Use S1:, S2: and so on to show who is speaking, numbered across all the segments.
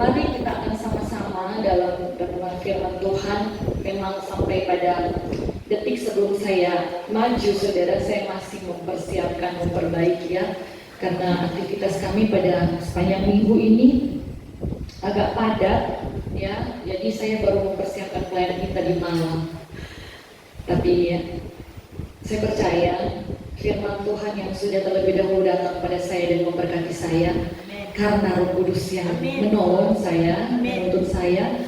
S1: Mari kita akan sama-sama dalam renungan firman Tuhan. Memang sampai pada detik sebelum saya maju, saudara, saya masih memperbaiki ya, karena aktivitas kami pada sepanjang minggu ini agak padat ya. Jadi saya baru mempersiapkan pelayanan kita di malam. Tapi saya percaya firman Tuhan yang sudah terlebih dahulu datang pada saya dan memberkati saya, karena Roh Kudus yang menolong saya, menuntun saya,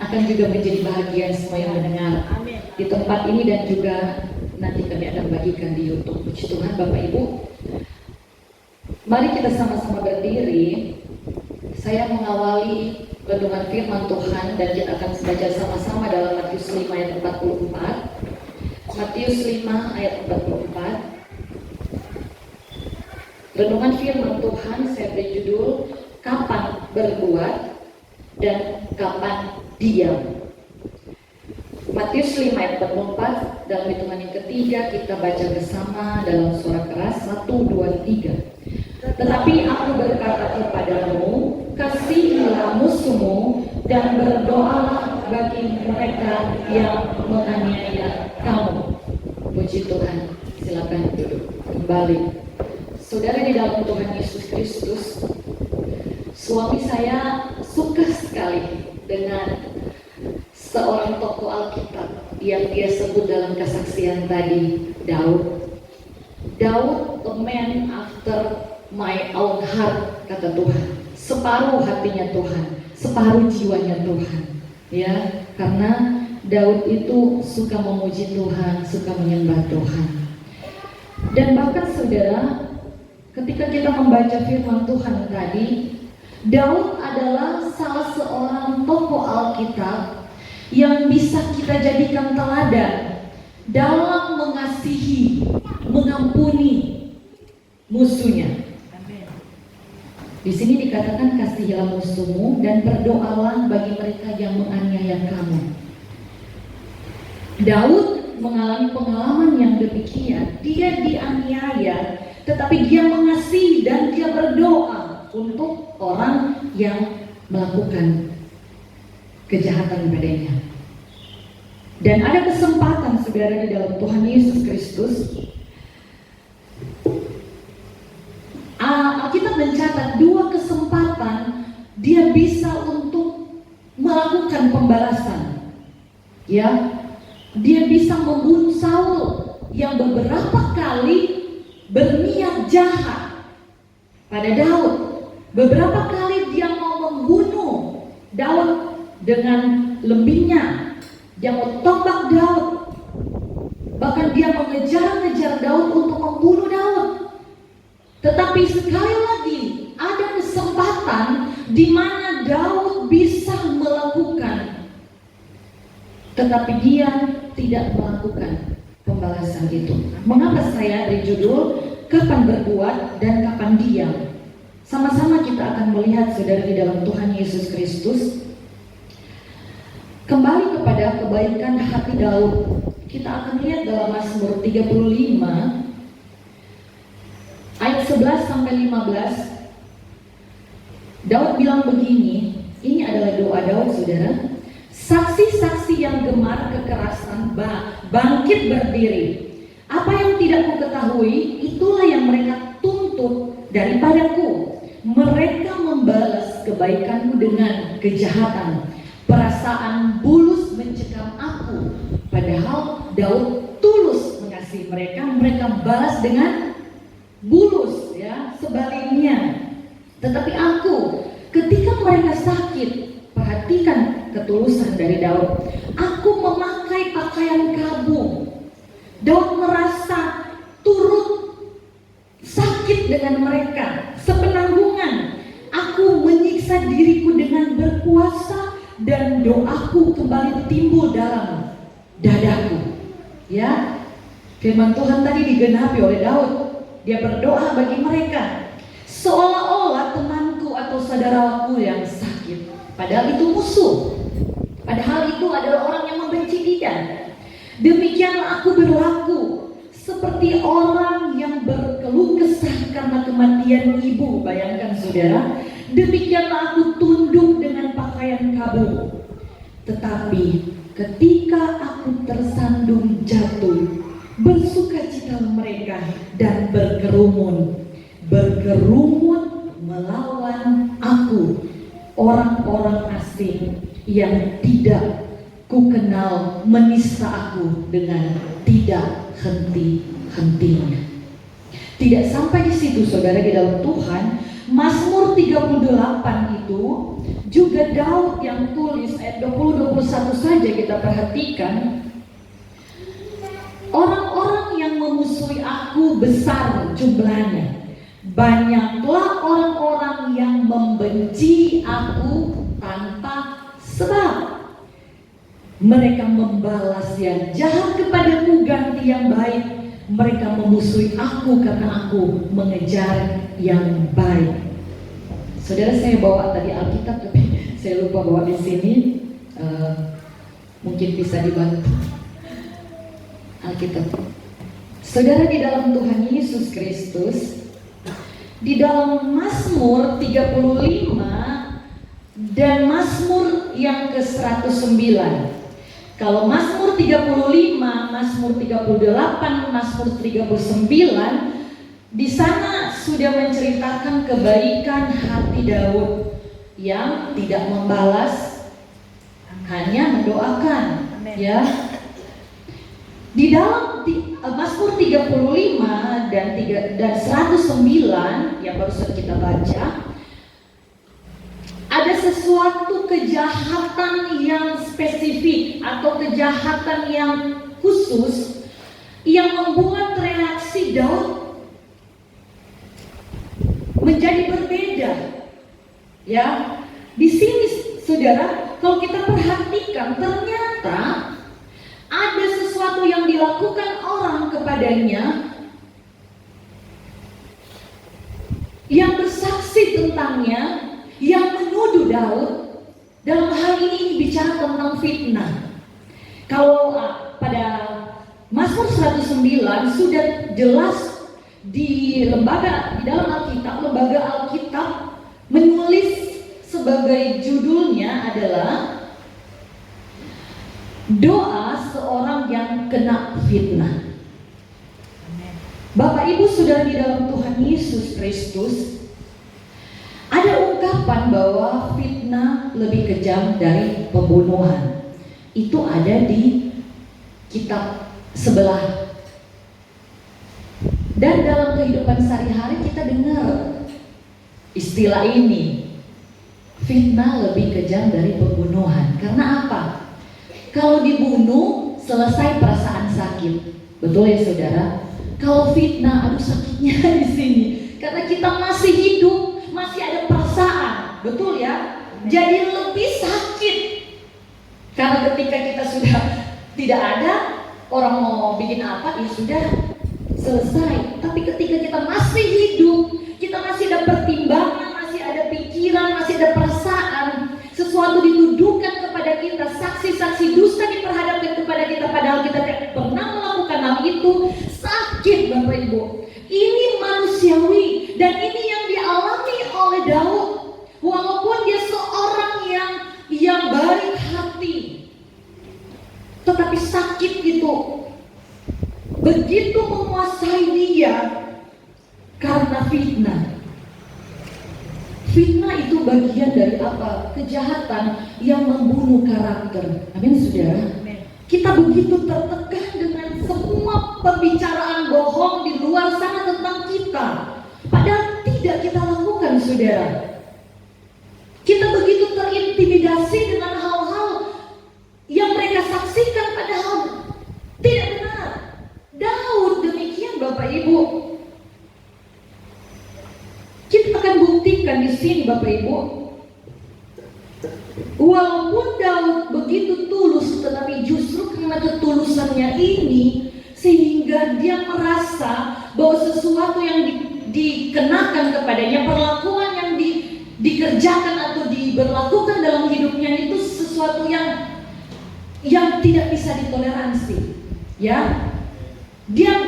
S1: akan juga menjadi bahagian semua yang mendengar di tempat ini dan juga nanti kami akan bagikan di YouTube. Puji Tuhan Bapak Ibu. Mari kita sama-sama berdiri. Saya mengawali renungan firman Tuhan dan kita akan baca sama-sama dalam Matius 5 ayat 44. Matius 5 ayat 44. Renungan firman Tuhan saya beri judul kapan berbuat dan kapan diam. Matius 5 ayat 44, dalam hitungan yang ketiga kita baca bersama dalam suara keras, 1, 2, 3. Tetapi aku berkata kepadamu, kasihilah musuhmu dan berdoalah bagi mereka yang menganiaya kamu. Puji Tuhan. Silakan duduk kembali. Saudara di dalam Tuhan Yesus Kristus, suami saya suka sekali dengan seorang tokoh Alkitab yang dia sebut dalam kesaksian tadi, Daud. Daud, a man after my own heart, kata Tuhan. Separuh hatinya Tuhan, separuh jiwanya Tuhan. Ya, karena Daud itu suka memuji Tuhan, suka menyembah Tuhan. Dan bahkan saudara, ketika kita membaca firman Tuhan tadi, Daud adalah salah seorang tokoh Alkitab yang bisa kita jadikan teladan dalam mengasihi, mengampuni musuhnya. Di sini dikatakan kasihilah musuhmu dan berdoalah bagi mereka yang menganiaya kamu. Daud mengalami pengalaman yang demikian. Dia dianiaya, tetapi dia mengasihi dan dia berdoa untuk orang yang melakukan kejahatan padanya. Dan ada kesempatan saudara di dalam Tuhan Yesus Kristus. Alkitab mencatat 2 kesempatan dia bisa untuk melakukan pembalasan. Ya, dia bisa membunuh Saul yang beberapa kali berniat jahat pada Daud. Beberapa kali dia mau membunuh Daud dengan lembingnya. Dia mau tombak Daud. Bahkan dia mengejar-ngejar Daud untuk membunuh Daud. Tetapi sekali lagi ada kesempatan di mana Daud bisa melakukan, tetapi dia tidak melakukan pembalasan itu. Mengapa saya beri judul kapan berbuat dan kapan diam? Sama-sama kita akan melihat saudara di dalam Tuhan Yesus Kristus. Kembali kepada kebaikan hati Daud, kita akan lihat dalam Mazmur 35 ayat 11 sampai 15. Daud bilang begini, ini adalah doa Daud saudara. Saksi-saksi yang gemar kekerasan bangkit berdiri. Apa yang tidak ku ketahui, itulah yang mereka tuntut daripadaku. Mereka membalas kebaikanku dengan kejahatan. Perasaan bulus mencekam aku. Padahal Daud tulus mengasihi mereka, mereka balas dengan bulus, ya, sebaliknya. Tetapi aku, ketika mereka sakit, perhatikan ketulusan dari Daud. Aku memakai pakaian kabung. Daud merasa turut sakit dengan mereka, sepenanggungan. Aku menyiksa diriku dengan berpuasa dan doaku kembali timbul dalam dadaku. Ya, firman Tuhan tadi digenapi oleh Daud. Dia berdoa bagi mereka seolah-olah temanku atau saudaraku yang sakit, padahal itu musuh, padahal itu adalah orang yang membenci dia. Demikianlah aku berlaku seperti orang yang berkeluh kesah karena kematian ibu. Bayangkan saudara, demikianlah aku tunduk berkabung. Tetapi ketika aku tersandung jatuh, bersukacitalah mereka dan berkerumun melawan aku, orang-orang asing yang tidak kukenal menista aku dengan tidak henti-hentinya. Tidak sampai di situ saudara, di dalam Tuhan, Mazmur 38 itu juga Daud yang tulis, ayat 20-21 saja kita perhatikan. Orang-orang yang memusuhi aku besar jumlahnya, banyaklah orang-orang yang membenci aku tanpa sebab. Mereka membalas yang jahat kepadaku ganti yang baik. Mereka memusuhi aku karena aku mengejar yang baik. Saudara, saya bawa tadi Alkitab tapi saya lupa bawa di sini. Mungkin bisa dibantu Alkitab. Saudara, di dalam Tuhan Yesus Kristus, di dalam Mazmur 35 dan Mazmur yang ke-109. Kalau Mazmur 35, Mazmur 38, Mazmur 39, di sana sudah menceritakan kebaikan hati Daud yang tidak membalas, hanya mendoakan. Ya. Di dalam Mazmur 35 dan 109 yang baru saja kita baca, ada sesuatu kejahatan yang spesifik atau kejahatan yang khusus yang membuat reaksi Daud menjadi berbeda. Ya, di sini saudara, kalau kita perhatikan ternyata ada sesuatu yang dilakukan orang kepadanya yang bersaksi tentangnya, yang menuduh Daud. Dalam hal ini bicara tentang fitnah. Kalau pada Mazmur 109 sudah jelas di dalam Alkitab, lembaga Alkitab menulis sebagai judulnya adalah doa seorang yang kena fitnah. Bapak Ibu Saudara, di dalam Tuhan Yesus Kristus ada ungkapan bahwa fitnah lebih kejam dari pembunuhan. Itu ada di kitab sebelah. Dan dalam kehidupan sehari-hari kita dengar istilah ini. Fitnah lebih kejam dari pembunuhan. Karena apa? Kalau dibunuh selesai perasaan sakit. Betul ya saudara? Kalau fitnah, aduh sakitnya di sini. Karena kita masih hidup, masih ada perasaan, betul ya? Jadi lebih sakit. Karena ketika kita sudah tidak ada, orang mau bikin apa, ya sudah selesai. Tapi ketika kita masih hidup, kita masih ada pertimbangan, masih ada pikiran, masih ada perasaan, sesuatu dituduhkan kepada kita, saksi-saksi dusta diperhadapkan kepada kita, padahal kita tidak pernah melakukan hal itu, sakit Bapak Ibu. Ini manusiawi dan ini yang dialami oleh Daud. Walaupun dia seorang yang baik hati, tetapi sakit itu begitu menguasai dia karena fitnah. Fitnah itu bagian dari apa? Kejahatan yang membunuh karakter. Amin saudara. Kita begitu tertekan dengan semua pembicaraan bohong di luar sana tentang kita, padahal tidak kita lakukan saudara. Kita begitu terintimidasi dengan hal-hal yang mereka saksikan padahal tidak benar. Daud demikian Bapak Ibu. Kita akan buktikan di sini Bapak Ibu. Walaupun Daud begitu tulus, tetapi justru karena ketulusannya ini sehingga dia merasa bahwa sesuatu yang dikenakan kepadanya, perlakuan yang dikerjakan atau diberlakukan dalam hidupnya itu sesuatu yang tidak bisa ditoleransi. Ya, dia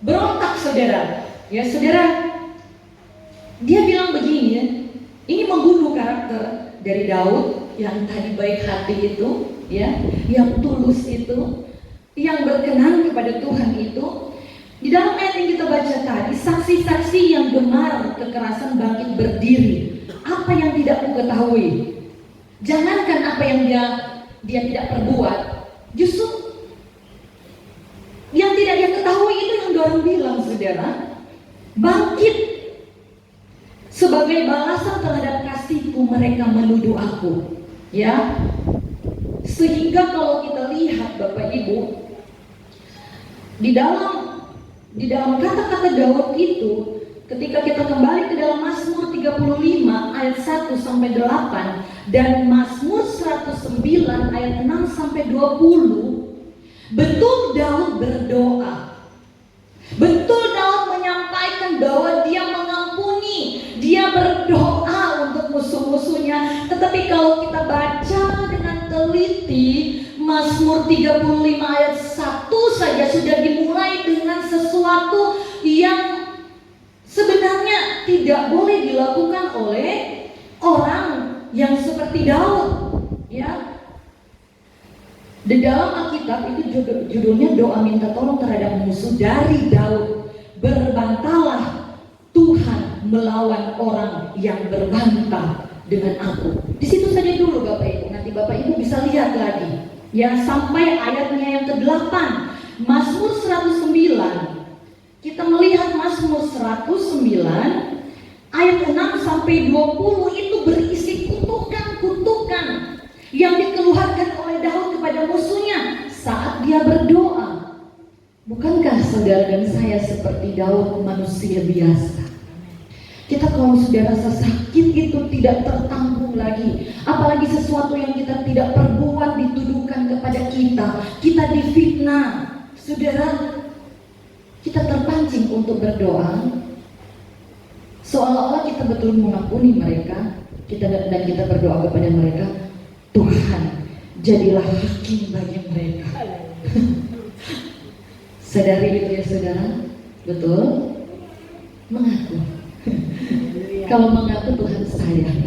S1: berontak saudara. Ya saudara, dia bilang begini ya, ini membunuh karakter. dari Daud yang tadi baik hati itu, ya, yang tulus itu, yang berkenan kepada Tuhan itu. Di dalam ayat yang kita baca tadi, saksi-saksi yang gemar kekerasan bangkit berdiri. Apa yang tidak ku ketahui? Jangankan apa yang dia tidak perbuat, justru yang tidak dia ketahui itu yang dorang bilang, saudara, bangkit sebagai balasan terhadap kasihku mereka menuduh aku, ya. Sehingga kalau kita lihat Bapak Ibu, di dalam kata-kata Daud itu, ketika kita kembali ke dalam Mazmur 35 ayat 1 sampai 8 dan Mazmur 109 ayat 6 sampai 20, betul Daud berdoa. Betul Daud menyampaikan bahwa dia mengampuni, dia berdoa untuk musuh-musuhnya. Tetapi kalau kita baca dengan teliti, Mazmur 35 ayat 1 saja sudah dimulai dengan sesuatu yang sebenarnya tidak boleh dilakukan oleh orang yang seperti Daud, ya. Di dalam Alkitab itu judulnya doa minta tolong terhadap musuh dari Daud. Berbantalah Tuhan melawan orang yang berbantah dengan aku. Di situ saja dulu Bapak Ibu. Nanti Bapak Ibu bisa lihat lagi, ya, sampai ayatnya yang ke-8. Mazmur 109. Kita melihat Mazmur 109 ayat 6 sampai 20 itu berisi kutukan-kutukan yang dikeluarkan oleh Daud kepada musuhnya saat dia berdoa. Bukankah saudara dan saya seperti Daud, manusia biasa? Kita kalau sudah rasa sakit itu tidak tertanggung lagi, apalagi sesuatu yang kita tidak perbuat dituduhkan kepada kita difitnah. Saudara, kita terpancing untuk berdoa seolah-olah kita betul mengampuni mereka, dan kita berdoa kepada mereka, Tuhan, jadilah hakim bagi mereka. Sadari itu ya saudara, betul? Mengaku. Kalau mengaku Tuhan sayang.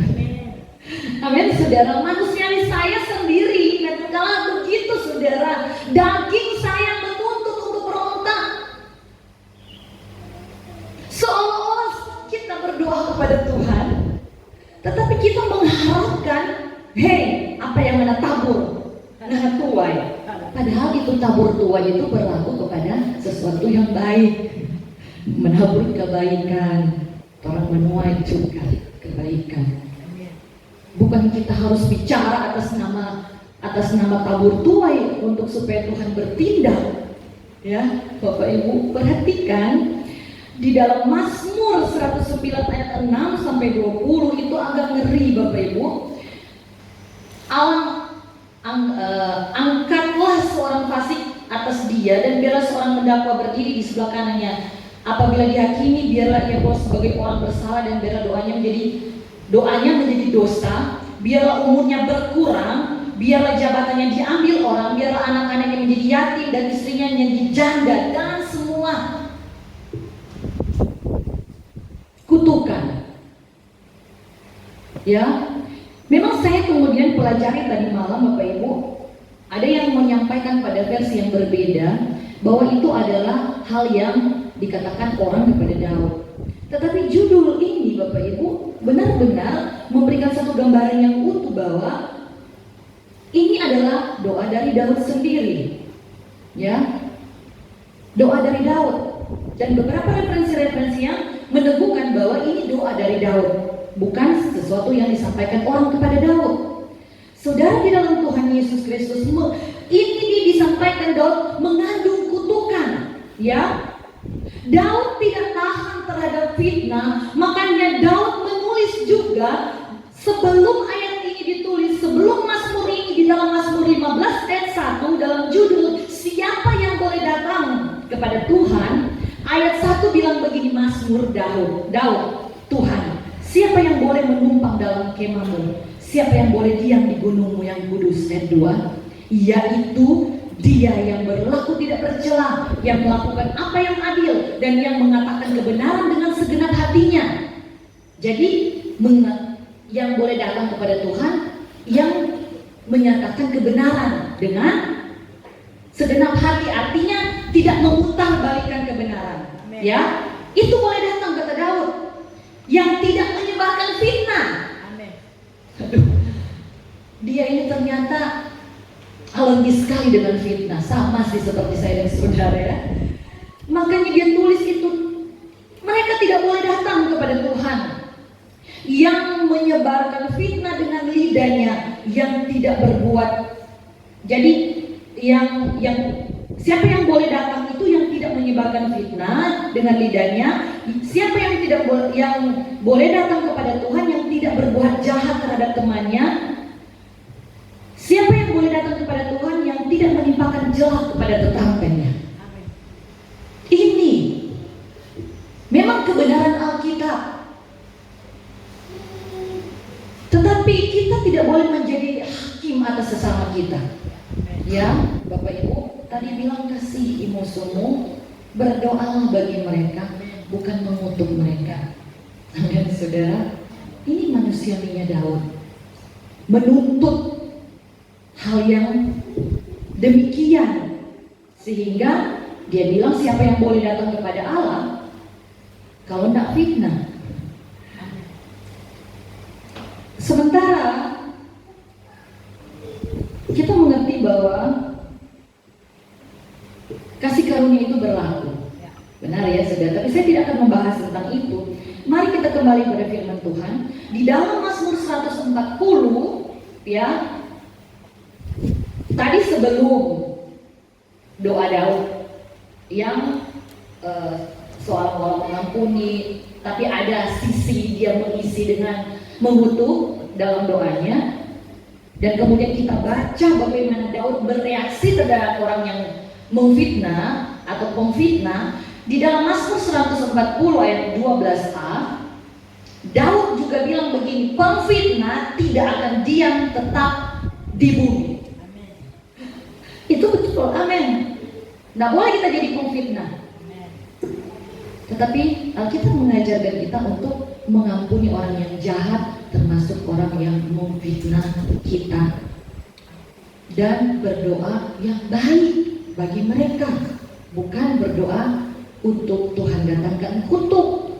S1: Amin, saudara. Manusiawi saya sendiri, kadang-kala begitu saudara. Daging saya menuntut untuk berontak. Seolah-olah kita berdoa kepada Tuhan, tetapi kita mengharapkan, hei, apa yang mana tabur, nah tuai. Padahal itu tabur tuai itu berlaku kepada sesuatu yang baik, menabur kebaikan, orang menuai juga kebaikan. Bukan kita harus bicara atas nama tabur tuai untuk supaya Tuhan bertindak. Ya, Bapak Ibu perhatikan di dalam Mazmur 109 ayat 6 sampai 20 itu agak ngeri Bapak Ibu. Angkatlah seorang fasik atas dia dan biarlah seorang mendakwa berdiri di sebelah kanannya. Apabila dihakimi, biarlah ia bos sebagai orang bersalah dan biarlah doanya menjadi dosa. Biarlah umurnya berkurang, biarlah jabatannya diambil orang, biarlah anak-anaknya menjadi yatim dan istrinya menjadi janda, dan semua kutukan. Ya, memang saya kemudian pelajari tadi malam Bapak Ibu, ada yang menyampaikan pada versi yang berbeda bahwa itu adalah hal yang dikatakan orang kepada Daud. Tetapi judul ini Bapak Ibu benar-benar memberikan satu gambaran yang utuh bahwa ini adalah doa dari Daud sendiri. Ya, doa dari Daud. Dan beberapa referensi-referensi yang meneguhkan bahwa ini doa dari Daud, bukan sesuatu yang disampaikan orang kepada Daud. Saudara di dalam Tuhan Yesus Kristus, ini disampaikan Daud mengandung kutukan. Ya, Daud tidak tahan terhadap fitnah, makanya Daud menulis juga sebelum ayat ini ditulis, sebelum Mazmur ini di dalam Mazmur 15 ayat 1 dalam judul siapa yang boleh datang kepada Tuhan, ayat 1 bilang begini, Mazmur Daud, Tuhan, siapa yang boleh menumpang dalam kemahmu, siapa yang boleh diam di gunungmu yang kudus. Ayat 2, yaitu dia yang berlaku tidak bercela, yang melakukan apa yang adil, dan yang mengatakan kebenaran dengan segenap hatinya. Jadi yang boleh datang kepada Tuhan yang menyatakan kebenaran dengan segenap hati, artinya tidak memutarbalikkan kebenaran.
S2: Amen.
S1: Ya, itu boleh datang, kata Daud, yang tidak menyebarkan fitnah.
S2: Amin.
S1: Aduh, dia ini ternyata alergi sekali dengan fitnah, sama sih seperti saya dan saudara ya. Makanya dia tulis itu, mereka tidak boleh datang kepada Tuhan yang menyebarkan fitnah dengan lidahnya yang tidak berbuat. Jadi yang siapa yang boleh datang itu yang tidak menyebarkan fitnah dengan lidahnya. Siapa yang boleh datang kepada Tuhan yang tidak berbuat jahat terhadap temannya. Siapa yang boleh datang kepada Tuhan yang tidak menimpakan jelah kepada tetangganya. Ini memang kebenaran Alkitab. Tetapi kita tidak boleh menjadi hakim atas sesama kita. Ya, Bapak Ibu tadi bilang kasihi musuhmu, berdoalah bagi mereka, bukan mengutuk mereka. Dan saudara, ini manusiawinya Daud, menuntut hal yang demikian, sehingga dia bilang siapa yang boleh datang kepada Allah kalau tidak fitnah. Sementara kita mengerti bahwa kasih karunia itu berlaku. Benar ya saudara, tapi saya tidak akan membahas tentang itu. Mari kita kembali pada firman Tuhan di dalam Mazmur 140 ya. Tadi sebelum doa Daud yang soal Allah mengampuni, tapi ada sisi dia mengisi dengan mengutuk dalam doanya, dan kemudian kita baca bagaimana Daud bereaksi terhadap orang yang memfitnah atau pemfitnah. Di dalam Mazmur 140 ayat 12a, Daud juga bilang begini, pemfitnah tidak akan diam tetap di bumi. Amen. Itu betul, amin. Nah, boleh kita jadi pemfitnah, tetapi Alkitab mengajarkan kita untuk mengampuni orang yang jahat, termasuk orang yang memfitnah kita, dan berdoa yang baik bagi mereka, bukan berdoa untuk Tuhan datangkan kutuk.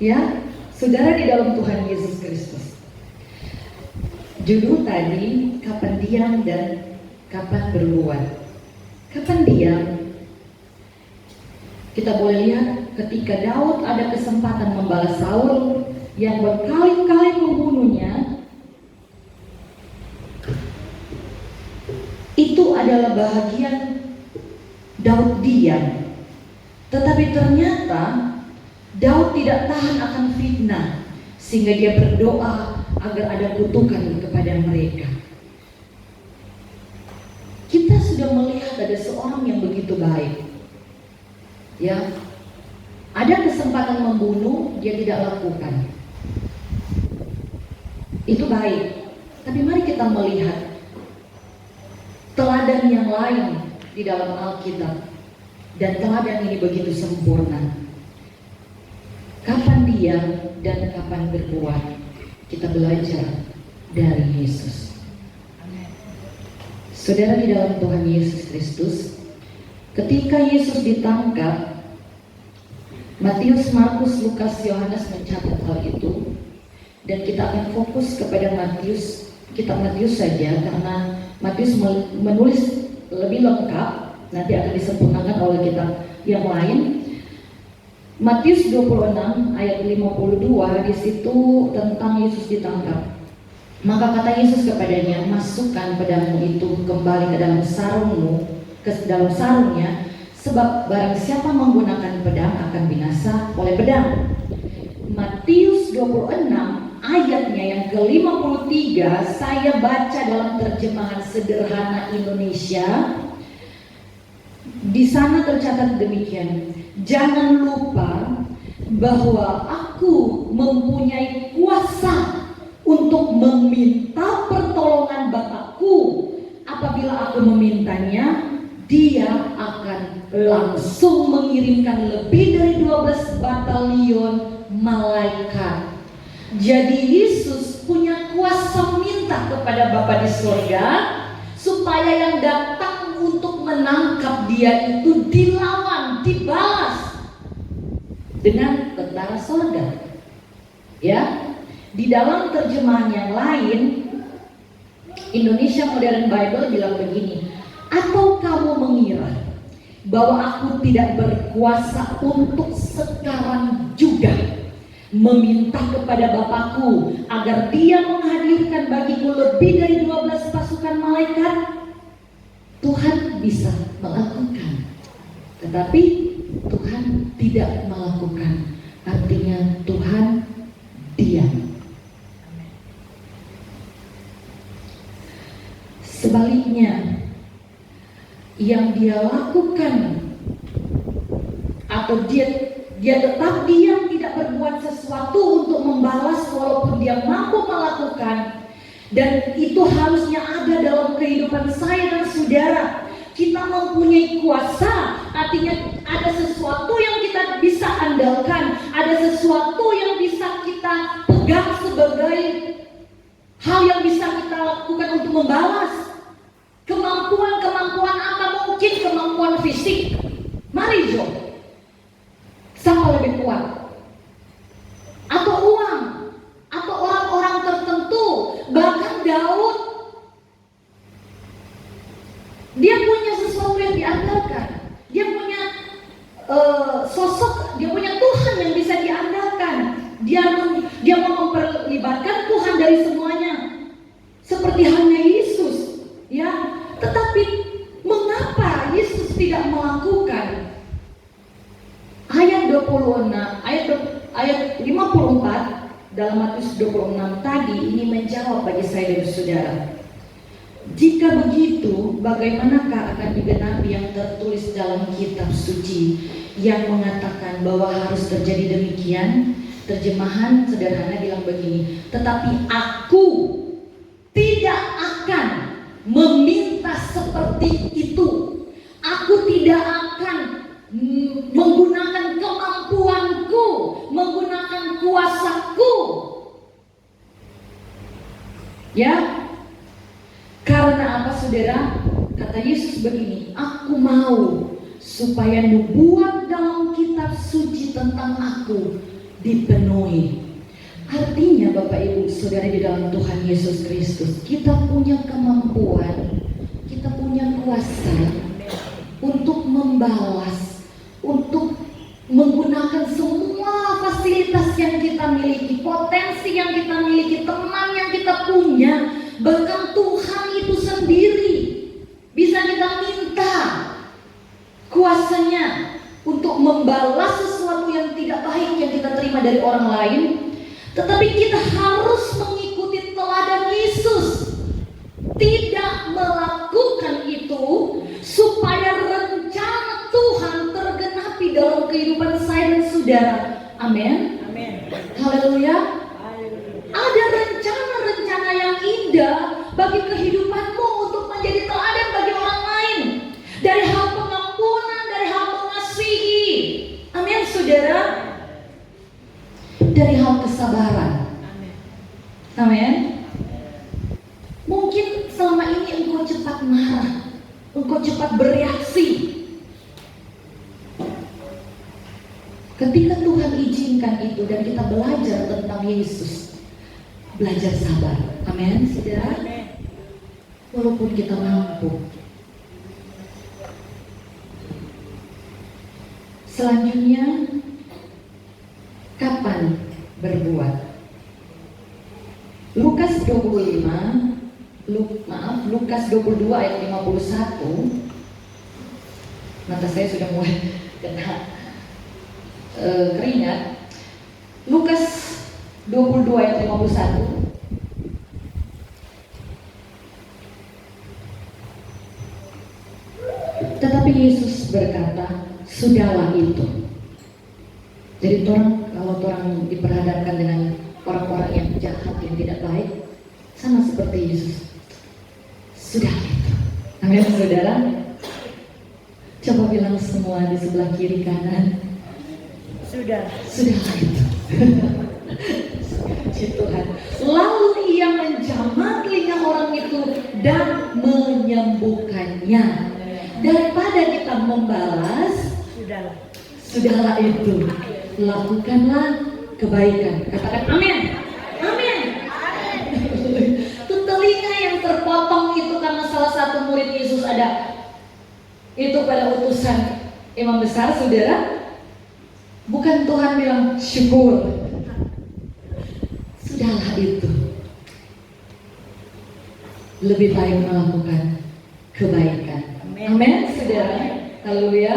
S1: Ya, saudara di dalam Tuhan Yesus Kristus. Judul tadi, kapan diam dan kapan berbuat. Kapan diam? Kita boleh lihat ketika Daud ada kesempatan membalas Saul yang berkali-kali membunuhnya. Itu adalah bahagian Daud diam. Tetapi ternyata Daud tidak tahan akan fitnah, sehingga dia berdoa agar ada kutukan kepada mereka. Kita sudah melihat ada seorang yang begitu baik. Ya, ada kesempatan membunuh, dia tidak lakukan. Itu baik. Tapi mari kita melihat teladan yang lain di dalam Alkitab, dan teladan ini begitu sempurna. Kapan diam dan kapan berbuat, kita belajar dari Yesus. Saudara di dalam Tuhan Yesus Kristus, ketika Yesus ditangkap, Matius, Markus, Lukas, Yohanes mencatat hal itu, dan kita akan fokus kepada kitab Matius saja, karena Matius menulis lebih lengkap, nanti akan disempurnakan oleh kitab yang lain. Matius 26 ayat 52, di situ tentang Yesus ditangkap. Maka kata Yesus kepadanya, masukkan pedangmu itu kembali ke dalam sarungnya, sebab barang siapa menggunakan pedang akan binasa oleh pedang. Matius 26 ayatnya yang ke-53 saya baca dalam terjemahan sederhana Indonesia. Di sana tercatat demikian, jangan lupa bahwa aku mempunyai kuasa untuk meminta pertolongan Bapakku. Apabila aku memintanya, Dia akan langsung mengirimkan lebih dari 12 batalion malaikat Jadi Yesus punya kuasa minta kepada Bapa di surga supaya yang datang untuk menangkap dia itu dilawan, dibalas dengan tentara surga. Ya, di dalam terjemahan yang lain, Indonesia Modern Bible bilang begini, atau kamu mengira bahwa aku tidak berkuasa untuk sekarang juga meminta kepada Bapakku agar dia menghadirkan bagiku lebih dari 12 pasukan malaikat? Tuhan bisa melakukan, tetapi Tuhan tidak melakukan. Artinya Tuhan diam. Sebaliknya, yang dia lakukan atau dia tetap diam, tidak berbuat sesuatu untuk membalas walaupun dia mampu melakukan, dan itu harusnya ada dalam kehidupan saya dan saudara. Kita mempunyai kuasa, artinya ada sesuatu yang kita bisa andalkan, ada sesuatu yang bisa kita pegang sebagai hal yang bisa kita lakukan untuk membalas. Kemampuan apa? Mungkin kemampuan fisik. Mari Jo, siapa lebih kuat? Atau uang? Atau orang-orang tertentu? Bahkan Daud, dia punya sesuatu yang diandalkan. Dia punya sosok, dia punya Tuhan yang bisa diandalkan. Dia mau memperlibatkan Tuhan dari semuanya, seperti halnya Yesus, ya. Tetapi mengapa Yesus tidak melakukan? Ayat 26, ayat 54 dalam Matius 26 tadi ini menjawab bagi saya dan saudara. Jika begitu, bagaimanakah akan digenapi yang tertulis dalam kitab suci yang mengatakan bahwa harus terjadi demikian? Terjemahan sederhana bilang begini, tetapi aku tidak akan meminta seperti itu. Aku tidak akan menggunakan kemampuanku, menggunakan kuasaku. Ya, karena apa saudara? Kata Yesus begini, aku mau supaya nubuat dalam kitab suci tentang aku dipenuhi. Artinya Bapak Ibu Saudara di dalam Tuhan Yesus Kristus, kita punya kemampuan, kita punya kuasa untuk membalas, untuk menggunakan semua fasilitas yang kita miliki, potensi yang kita miliki, teman yang kita punya, bahkan Tuhan itu sendiri bisa kita minta kuasanya untuk membalas sesuatu yang tidak baik yang kita terima dari orang lain. Tetapi kita harus mengikuti teladan Yesus, tidak melakukan itu supaya rencana Tuhan tergenapi dalam kehidupan saya dan saudara. Amin.
S2: Amin.
S1: Haleluya. Ada rencana-rencana yang indah bagi kehidupanmu untuk menjadi teladan bagi orang lain. Dari hal pengampunan, dari hal mengasihi. Amin, saudara. Dari hal kesabaran. Amin. Mungkin selama ini engkau cepat marah, engkau cepat bereaksi. Ketika Tuhan izinkan itu dan kita belajar tentang Yesus, belajar sabar. Amin, saudara. Walaupun kita mampu. Selanjutnya, kapan berbuat? Lukas 22 ayat 51. Mata saya sudah mulai kena keringat. Lukas 22 ayat 51. Tetapi Yesus berkata, sudahlah itu. Jadi kalau orang diperhadapkan dengan orang-orang yang jahat, yang tidak baik, sama seperti Yesus. Sudah itu. Amin, saudara. Coba bilang semua di sebelah kiri kanan. Sudah itu. Jadi Lalu ia menjamah telinga orang itu dan menyembuhkannya. Daripada kita membalas, sudahlah itu, lakukanlah kebaikan. Katakan amin. Amin. Itu telinga yang terpotong itu karena salah satu murid Yesus ada. Itu pada utusan imam besar, saudara. Bukan Tuhan bilang syukur. Sudahlah itu. Lebih baik melakukan kebaikan. Amin, saudara. Haleluya.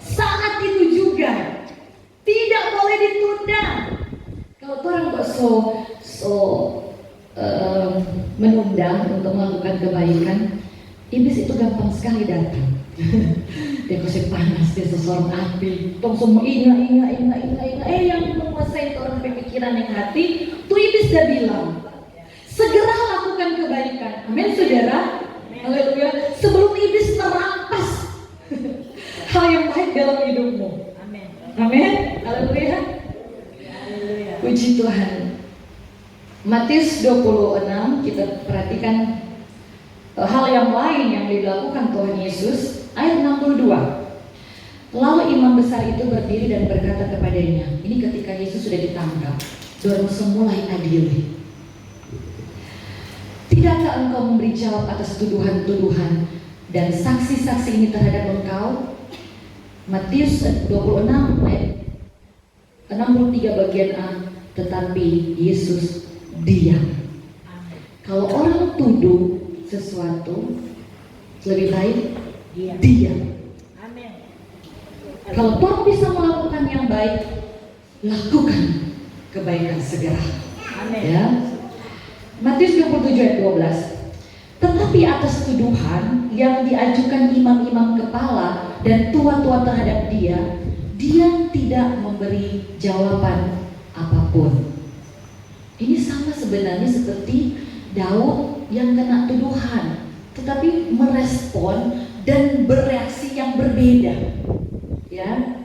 S1: Saat itu juga tidak boleh ditunda. Kalau orang kok menunda untuk melakukan kebaikan, iblis itu gampang sekali datang. Dia kasih panas, dia sesorong api, tong semua ingat. Yang menguasai orang pemikiran yang hati, tuh iblis dah bilang, segera lakukan kebaikan. Amin, saudara. Haleluya. Sebelum iblis merampas hal yang baik dalam hidupmu. Amin. Haleluya. Puji Tuhan. Matius 26, kita perhatikan hal yang lain yang dilakukan Tuhan Yesus. Ayat 62. Lalu imam besar itu berdiri dan berkata kepadanya, ini ketika Yesus sudah ditangkap, dorong semulai adil. Tidakkah engkau memberi jawab atas tuduhan-tuduhan dan saksi-saksi ini terhadap engkau? Matius 26 ayat 63 bagian A. Tetapi Yesus diam. Kalau orang tuduh sesuatu, lebih baik diam. Kalau Tuhan bisa melakukan yang baik, lakukan kebaikan segera. Ya. Matius 27 ayat 12. Tetapi atas tuduhan yang diajukan imam-imam kepala dan tua-tua terhadap dia, dia tidak memberi jawaban apapun. Ini sama sebenarnya seperti Daud yang kena tuduhan, tetapi merespon dan bereaksi yang berbeda. Ya.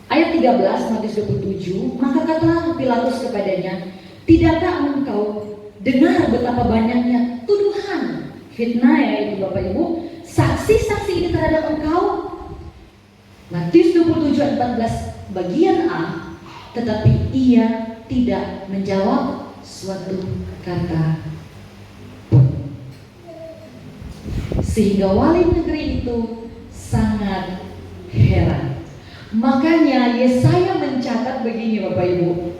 S1: Ayat 13 Matius 27, maka kata Pilatus kepadanya, tidakkah engkau dengar betapa banyaknya tuduhan, fitnah ya itu Bapak Ibu, saksi-saksi ini terhadap engkau? Matius 27 ayat 14 bagian A, tetapi ia tidak menjawab suatu kata pun. Sehingga wali negeri itu sangat heran. Makanya Yesaya mencatat begini Bapak Ibu,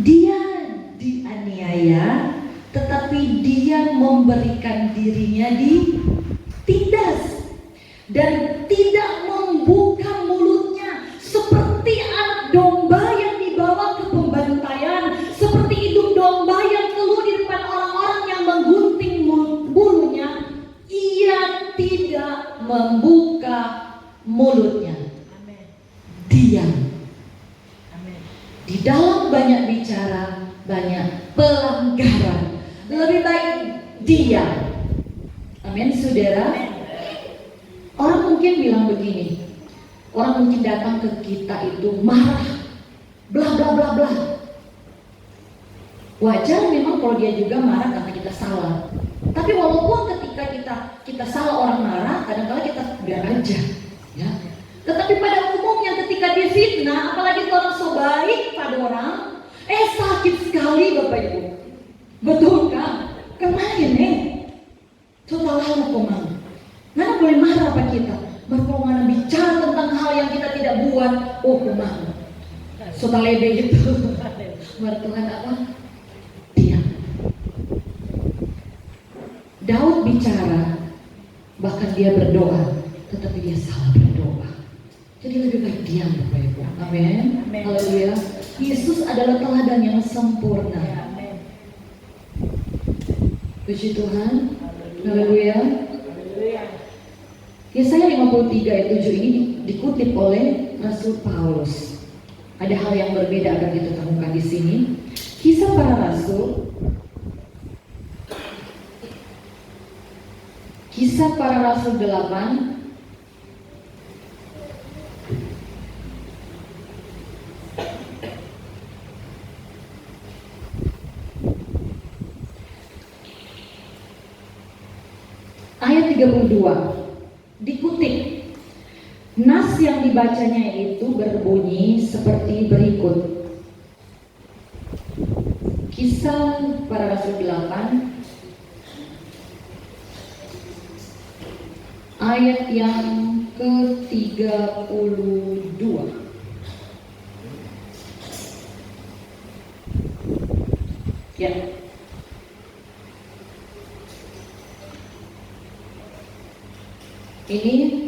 S1: dia dianiaya tetapi dia memberikan dirinya ditindas dan tidak membuka mulutnya, seperti anak domba yang dibawa ke pembantaian, seperti induk domba yang keluar di depan orang-orang yang menggunting bulunya. Ia tidak membuka mulutnya. Diam. Di dalam banyak bicara, banyak pelanggaran. Lebih baik diam. Amin, saudara. Orang mungkin bilang begini, orang mungkin datang ke kita itu marah, bla bla bla bla. Wajar memang kalau dia juga marah karena kita salah. Tapi walaupun ketika kita salah orang marah, kadang-kadang kita biar aja, ya. Tetapi pada umumnya ketika dia fitnah, apalagi orang so baik pada orang, sakit sekali Bapak Ibu. Betul kan? Kemarin total hal kumang. Mana boleh marah apa kita? Kalau mana bicara tentang hal yang kita tidak buat, kumang. So talede itu. Tuhan apa? Diam. Daud bicara, bahkan dia berdoa, tetapi dia salah berdoa. Jadi lebih baik diam Bapak Ibu. Amin. Haleluya. Yesus adalah teladan yang sempurna. Puji Tuhan. Haleluya. Yesaya 53 ayat 7 ini dikutip oleh Rasul Paulus. Ada hal yang berbeda akan kita temukan di sini. Kisah para Rasul. Kisah para Rasul 8 ayat 32 dikutip. Nas yang dibacanya itu berbunyi seperti berikut. Kisah Para Rasul 8 ayat yang ke-32. Ya. Ini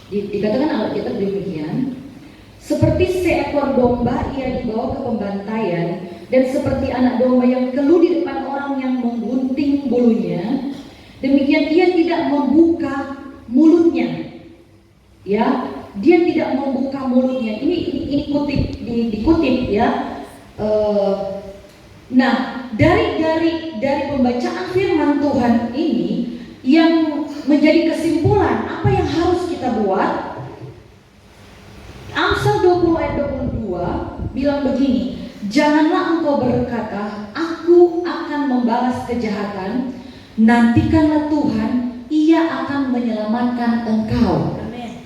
S1: dikatakan Alkitab demikian. Seperti seekor domba ia dibawa ke pembantaian, dan seperti anak domba yang keluh di depan orang yang menggunting bulunya, demikian dia tidak membuka mulutnya. Ya, dia tidak membuka mulutnya. Ini dikutip ya. Nah, dari pembacaan firman Tuhan ini yang menjadi kesimpulan apa yang harus kita buat. Amsal 20 ayat 22 bilang begini, janganlah engkau berkata, aku akan membalas kejahatan, nantikanlah Tuhan, ia akan menyelamatkan engkau. Amen.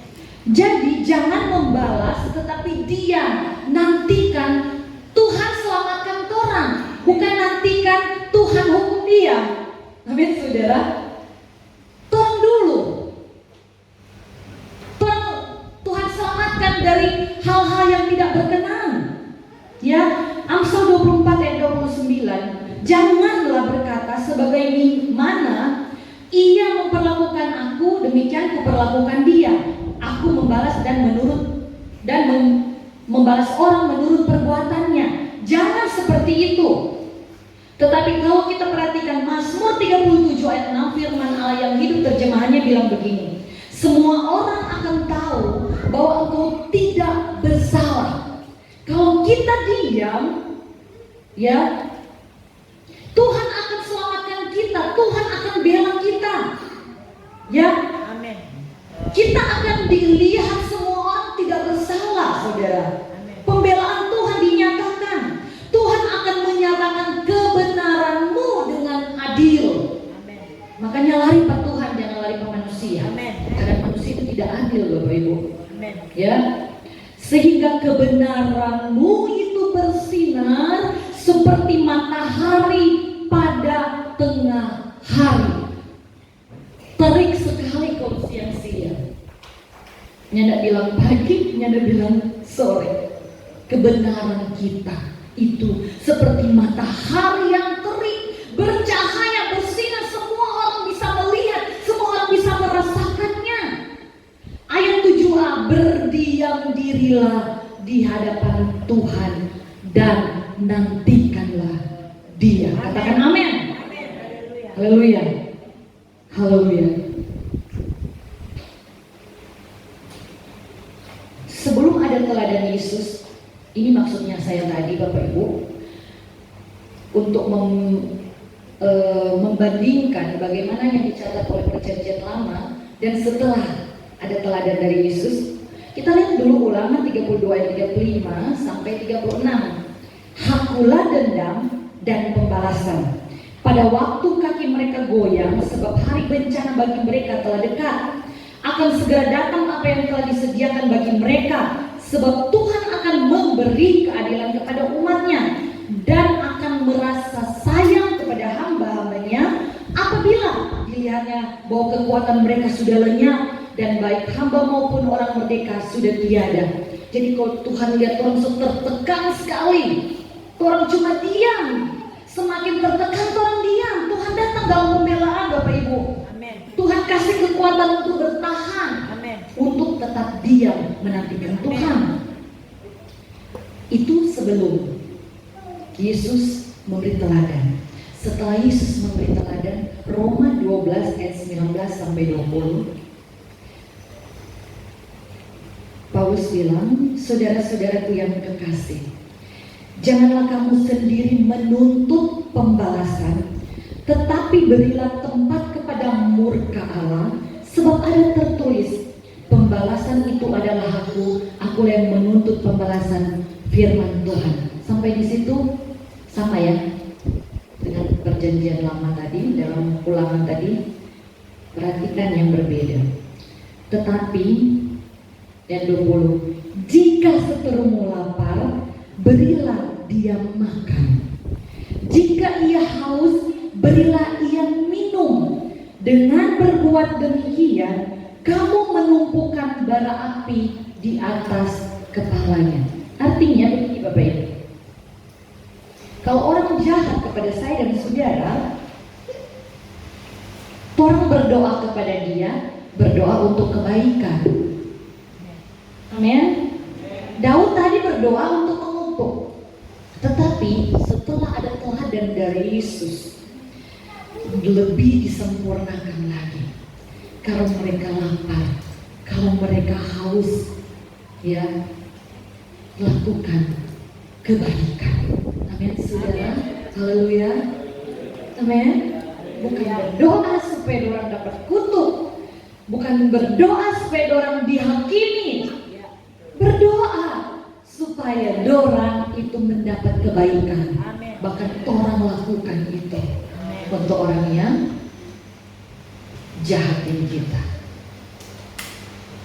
S1: Jadi jangan membalas, tetapi dia nantikan Tuhan selamatkan orang, bukan nantikan Tuhan hukum dia. Amin, saudara. Tolong dulu Tuhan selamatkan dari hal-hal yang tidak berkenan. Ya, Amsal 24 ayat 29. Janganlah berkata sebagaimana ia memperlakukan aku, demikian kuperlakukan dia. Aku membalas membalas orang menurut perbuatannya. Jangan seperti itu. Tetapi kalau kita perhatikan Mazmur 37 ayat 6, firman Allah yang hidup terjemahannya bilang begini. Semua orang akan tahu bahwa engkau tidak bersalah. Kalau kita diam, ya, Tuhan akan selamatkan kita, Tuhan akan bela kita. Ya. Amin. Kita akan dilihat semua orang tidak bersalah, saudara. Amen. Pembelaan Tuhan dinyatakan. Tuhan akan menyatakan kebenaranmu dengan adil. Amen. Makanya lari ke Tuhan, jangan lari ke manusia. Amen. Karena manusia itu tidak adil, Bapak Ibu. Amen. Ya. Sehingga kebenaranmu itu bersinar seperti matahari pada tengah hari. Terik sekali kau siang-siang. Nyanda bilang pagi, nyanda bilang sore. Kebenaran kita itu seperti matahari yang terik, bercahaya, bersinar, semua orang bisa melihat, semua orang bisa merasakannya. Ayat 7a, berdiam dirilah di hadapan Tuhan dan nantikanlah Dia. Katakan amin. Haleluya. Haleluya. Sebelum ada teladan Yesus, ini maksudnya saya tadi Bapak Ibu, untuk membandingkan bagaimana yang dicatat oleh Perjanjian Lama dan setelah ada teladan dari Yesus. Kita lihat dulu Ulangan 32 ayat 35 sampai 36. Hakulah dendam dan pembalasan pada waktu kaki mereka goyang, sebab hari bencana bagi mereka telah dekat. Akan segera datang apa yang telah disediakan bagi mereka, sebab Tuhan akan memberi keadilan kepada umatnya dan akan merasa sayang kepada hamba-hambanya apabila dilihatnya bahwa kekuatan mereka sudah lenyap dan baik hamba maupun orang merdeka sudah tiada. Jadi kalau Tuhan lihat orang tertekan sekali, orang cuma diam, semakin tertekan orang diam, Tuhan datang dalam pembelaan Bapak Ibu. Amen. Tuhan kasih kekuatan untuk bertahan. Amen. Untuk tetap diam menantikan Tuhan. Itu sebelum Yesus memberi teladan. Setelah Yesus memberi teladan, Roma 12 ayat 19 sampai 20. Paulus bilang, saudara-saudaraku yang kekasih, janganlah kamu sendiri menuntut pembalasan, tetapi berilah tempat kepada murka Allah, sebab ada tertulis, pembalasan itu adalah aku yang menuntut pembalasan, firman Tuhan. Sampai di situ sama ya dengan Perjanjian Lama tadi, dalam Ulangan tadi. Perhatikan yang berbeda. Tetapi yang 20, jika seterumu lapar, berilah dia makan. Jika ia haus, berilah ia minum. Dengan berbuat demikian, kamu menumpukan bara api di atas kepalanya. Artinya begini Bapak Ibu, kalau orang jahat kepada saya dan saudara, orang berdoa kepada dia, berdoa untuk kebaikan. Amin. Daud tadi berdoa untuk mengutuk. Tetapi setelah ada teladan dari Yesus, lebih disempurnakan lagi. Kalau mereka lapar, kalau mereka haus, ya, lakukan kebaikan. Amin, saudara. Haleluya. Amin. Bukan berdoa supaya orang dapat kutuk, bukan berdoa supaya orang dihakimi. Berdoa supaya orang itu mendapat kebaikan. Bahkan orang lakukan itu untuk orang yang jahatin kita.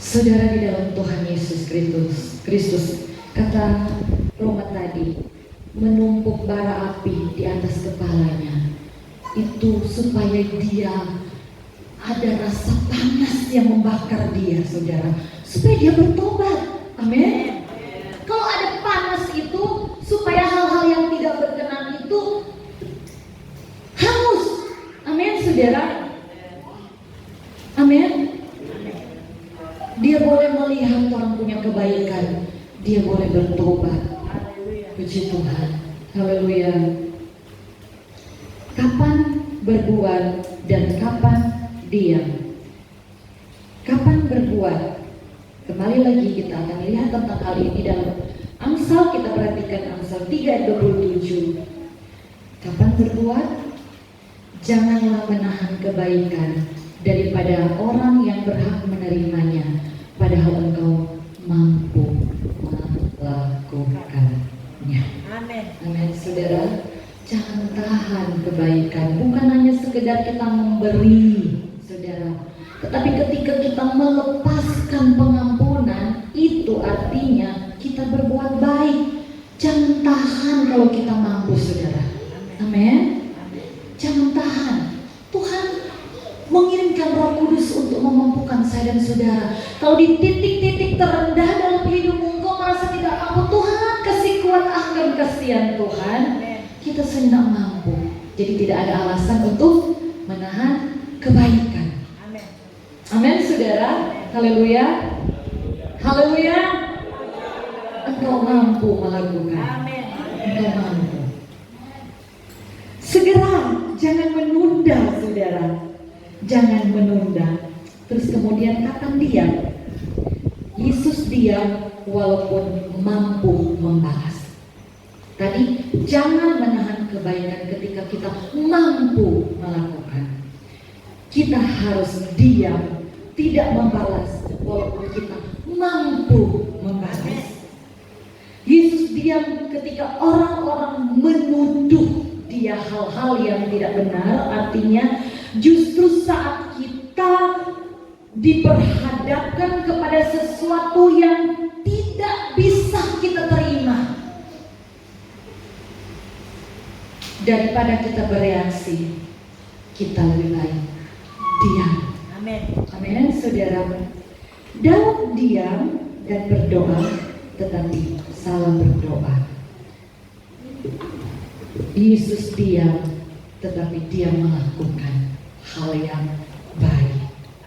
S1: Saudara, di dalam Tuhan Yesus Kristus, kata Roma tadi, menumpuk bara api di atas kepalanya, itu supaya dia ada rasa panas yang membakar dia, saudara, supaya dia bertobat. Amin. Kalau ada panas itu, supaya hal-hal yang tidak berkenan itu hangus. Amin, saudara. Amin. Dia boleh melihat orang punya kebaikan, dia boleh bertobat. Puji Tuhan. Haleluya. Kapan berbuat dan kapan diam? Kapan berbuat? Kembali lagi kita akan lihat tentang hal ini dalam Amsal. Kita perhatikan Amsal 3:27. Kapan berbuat? Janganlah menahan kebaikan daripada orang yang berhak menerimanya, padahal engkau mampu melakukannya. Amin. Amin, saudara. Jangan tahan kebaikan, bukan hanya sekedar kita memberi, saudara, tetapi ketika kita melepaskan pengampunan, itu artinya kita berbuat baik. Jangan tahan kalau kita mampu, saudara. Amin. Jangan tahan. Tuhan mengirimkan Roh Kudus untuk memampukan saya dan saudara. Kalau di titik-titik terendah dalam hidupmu engkau merasa tidak mampu, Tuhan kasih kuat, akan kasihan Tuhan. Kita senang mampu, jadi tidak ada alasan untuk menahan kebaikan. Amin. Amin, saudara. Haleluya. Haleluya. Engkau mampu melakukan. Amin. Engkau mampu. Segera, jangan menunda, saudara. Jangan menunda. Terus kemudian kapan diam? Yesus diam walaupun mampu membalas. Tadi, jangan menahan kebaikan ketika kita mampu melakukan. Kita harus diam, tidak membalas walaupun kita mampu membalas. Yesus diam ketika orang-orang menuduh dia hal-hal yang tidak benar. Artinya justru saat kita diperhadapkan kepada sesuatu yang tidak bisa kita terima, daripada kita bereaksi, kita lebih baik diam. Amin. Amin, saudara. Daud diam dan berdoa, tetapi salah berdoa. Yesus diam, tetapi dia melakukan hal yang baik.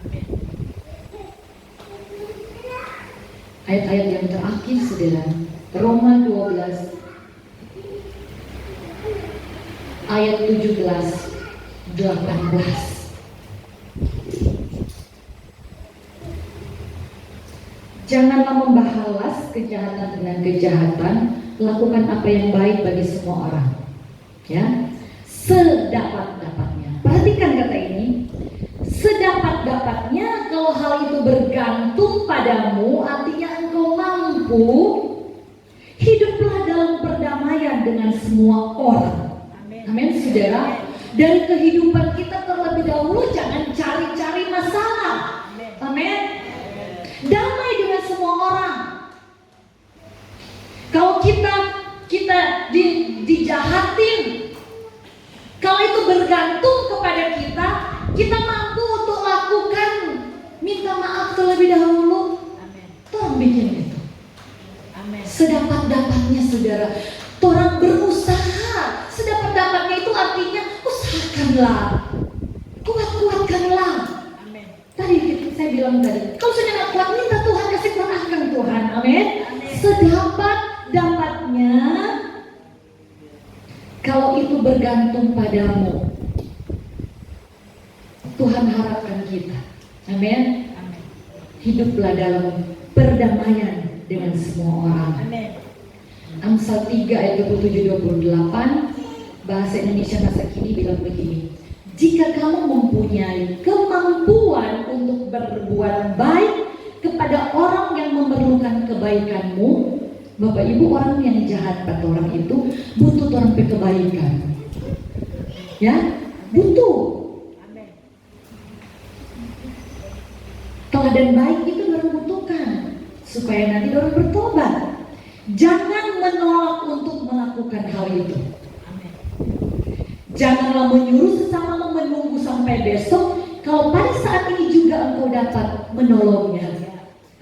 S1: Amin. Ayat-ayat yang terakhir, saudara, Roma 12 ayat 17-18. Janganlah membalas kejahatan dengan kejahatan, lakukan apa yang baik bagi semua orang, ya, sedapat-dapatnya. Perhatikan kata ini, sedapat-dapatnya. Kalau hal itu bergantung padamu, artinya engkau mampu, hiduplah dalam perdamaian dengan semua orang. Amin, saudara. dari kehidupan kita terlebih dahulu. Jangan cari-cari masalah. Amin. Damai dengan semua orang. Kalau kita dijahatin, kalau itu bergantung kepada kita mampu untuk lakukan minta maaf terlebih dahulu. Tolong bikin itu. Sedapat-dapatnya saudara. Orang berusaha. Sedapat-dapatnya itu artinya usahakanlah, kuat-kuatkanlah. Tadi saya bilang tadi, kalau sudah nggak kuat, minta Tuhan kasih kuatkan Tuhan. Amin. Sedapat-dapatnya. Kalau itu bergantung padamu, Tuhan harapkan kita. Amin. Hiduplah dalam perdamaian dengan semua orang. Amsal 3 ayat 27-28, bahasa Indonesia masa kini bilang begini. Jika kamu mempunyai kemampuan untuk berbuat baik kepada orang yang memerlukan kebaikanmu, Bapak Ibu, orang yang jahat pada orang itu butuh orang kebaikan. Ya, butuh. Teladan baik itu orang butuhkan supaya nanti orang bertobat. Jangan menolak untuk melakukan hal itu. Janganlah menyuruh sesamamu menunggu sampai besok, kalau pada saat ini juga engkau dapat menolongnya.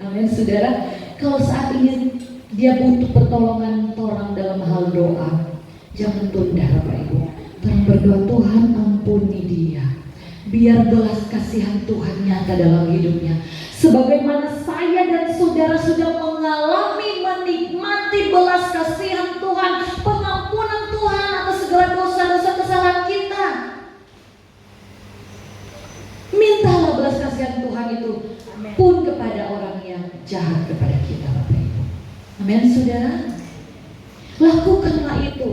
S1: Amin, saudara. Kalau saat ini dia butuh pertolongan orang dalam hal doa, jangan tunda, Bapak Ibu. Tolong berdoa, Tuhan ampuni dia. Biar belas kasihan Tuhan nyata dalam hidupnya. Sebagaimana saya dan saudara sudah mengalami, menikmati belas kasihan Tuhan, pengampunan Tuhan atas segala dosa-dosa kesalahan kita. Mintalah belas kasihan Tuhan itu pun kepada orang yang jahat kepada kita, Bapak Ibu. Amin, saudara. Lakukanlah itu.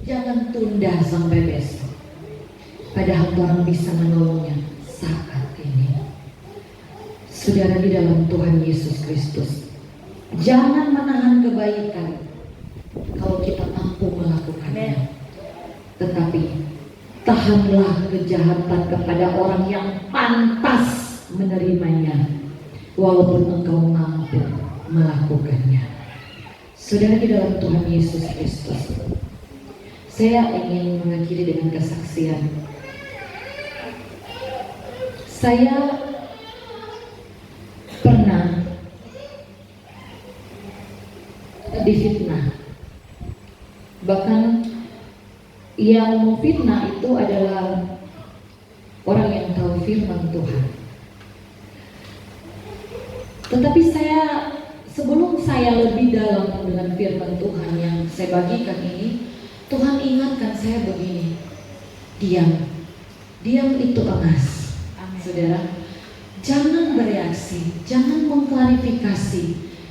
S1: Jangan tunda sampai besok. Padahal Tuhan bisa menolongnya saat ini. Saudara di dalam Tuhan Yesus Kristus, jangan menahan kebaikan kalau kita mampu melakukannya. Tetapi tahanlah kejahatan kepada orang yang pantas menerimanya, walaupun engkau mampu melakukannya. Saudara di dalam Tuhan Yesus Kristus, saya ingin mengakhiri dengan kesaksian. Saya pernah difitnah. Bahkan yang memfitnah itu adalah orang yang tahu firman Tuhan. Tetapi sebelum saya lebih dalam dengan firman Tuhan yang saya bagikan ini, Tuhan ingatkan saya begini, diam itu emas. Saudara, jangan bereaksi, jangan mengklarifikasi.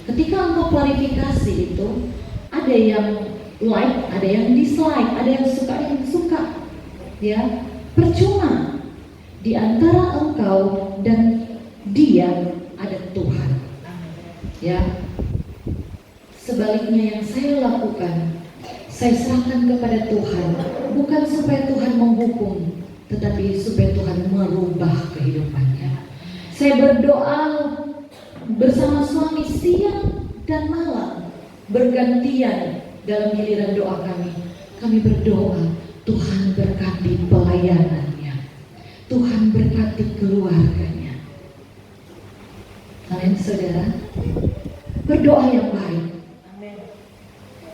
S1: Ketika engkau klarifikasi itu, ada yang like, ada yang dislike, ada yang suka, ada yang suka. Ya, percuma. Di antara engkau dan dia ada Tuhan. Ya, sebaliknya yang saya lakukan, saya serahkan kepada Tuhan, bukan supaya Tuhan menghukum, tetapi supaya Tuhan merubah kehidupannya. Saya berdoa bersama suami siang dan malam, bergantian dalam giliran doa kami. Kami berdoa, Tuhan berkati pelayanannya, Tuhan berkati keluarganya. Amin, saudara. Berdoa yang baik.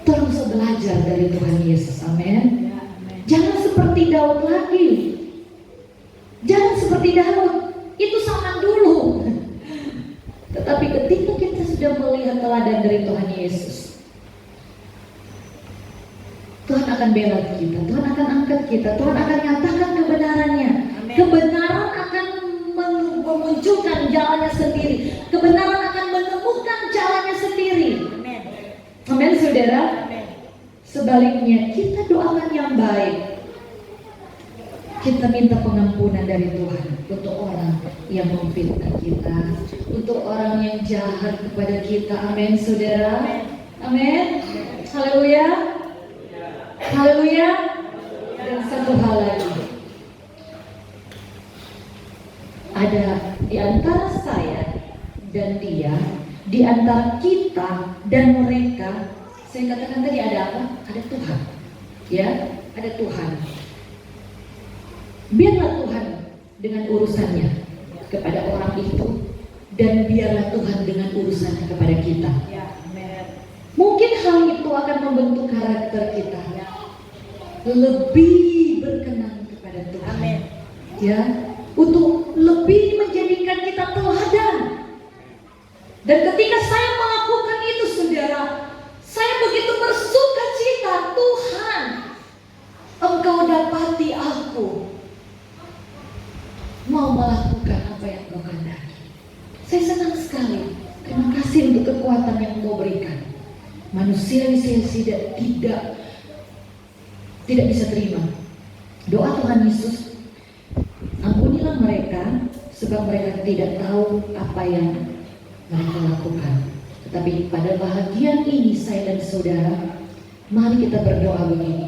S1: Tolong belajar dari Tuhan Yesus. Amin. Jangan seperti Daud lagi. Jangan seperti Daud. Itu sama dulu. Tetapi ketika kita sudah melihat teladan dari Tuhan Yesus, Tuhan akan bela kita, Tuhan akan angkat kita, Tuhan akan nyatakan kebenarannya. Amen. Kebenaran akan memunculkan jalannya sendiri. Kebenaran akan menemukan jalannya sendiri. Amin. Amin, saudara. Amin. Sebaliknya, kita doakan yang baik. Kita minta pengampunan dari Tuhan untuk orang yang memfitnah kita, untuk orang yang jahat kepada kita. Amin, saudara. Amin. Haleluya. Haleluya. Dan satu hal lagi, di antara saya dan dia, di antara kita dan mereka. Saya katakan tadi ada apa? Ada Tuhan. Ya, ada Tuhan. Biarlah Tuhan dengan urusannya kepada orang itu, dan biarlah Tuhan dengan urusannya kepada kita. Mungkin hal itu akan membentuk karakter kita lebih berkenan kepada Tuhan. Ya, untuk lebih menjadikan kita teladan. Dan ketika saya melakukan itu, saudara, saya begitu bersuka cita. Tuhan, Engkau dapati aku mau melakukan apa yang Engkau kehendaki. Saya senang sekali. Terima kasih untuk kekuatan yang Engkau berikan. Manusia saya tidak bisa terima. Doa Tuhan Yesus, ampunilah mereka sebab mereka tidak tahu apa yang mereka lakukan. Tetapi pada bahagian ini saya dan saudara, mari kita berdoa begini.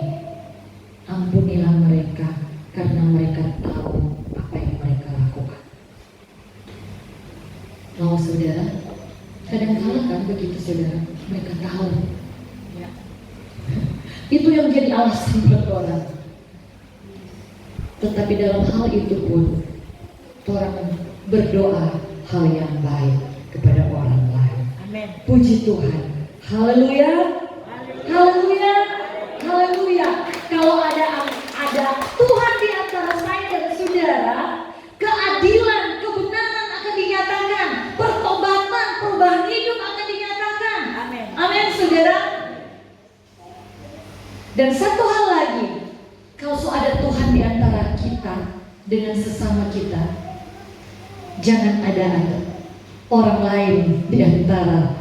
S1: Ampunilah mereka karena mereka tahu apa yang mereka lakukan. Mau saudara? Kadang-kadang kan begitu saudara, mereka tahu. Itu yang jadi alasan buat orang. Tetapi dalam hal itu pun orang berdoa hal yang baik kepada orang lain.
S2: Amin.
S1: Puji Tuhan. Haleluya. Haleluya. Haleluya. Kalau ada Tuhan di antara saya dan saudara, keadilan, kebenaran akan dinyatakan, pertobatan, perubahan hidup akan dinyatakan.
S2: Amin.
S1: Amin, saudara. Dan satu hal lagi, kalau ada Tuhan di antara kita dengan sesama kita, jangan ada orang lain di antara.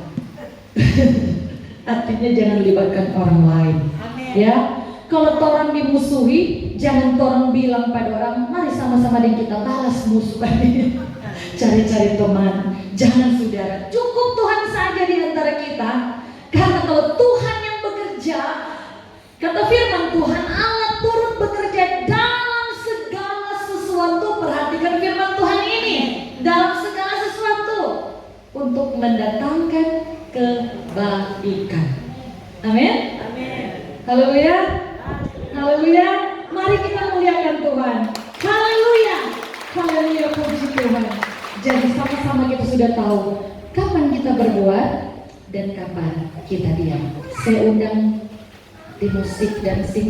S1: Artinya jangan libatkan orang lain.
S2: Amin.
S1: Ya, kalau orang dimusuhi, jangan orang bilang pada orang, mari sama-sama dengan kita balas musuh. Cari-cari teman. Jangan saudara, cukup Tuhan saja di antara kita. Karena kalau Tuhan yang bekerja, kata firman Tuhan, Allah turut bekerja dalam segala sesuatu. Perhatikan firman Tuhan ini, dalam segala sesuatu untuk mendatangkan kebaikan. Amin.
S2: Amin.
S1: Haleluya. Haleluya. Mari kita muliakan Tuhan. Haleluya. Haleluya, puji Tuhan. Jadi sama-sama kita sudah tahu kapan kita berbuat dan kapan kita diam. Saya undang di musik dan sing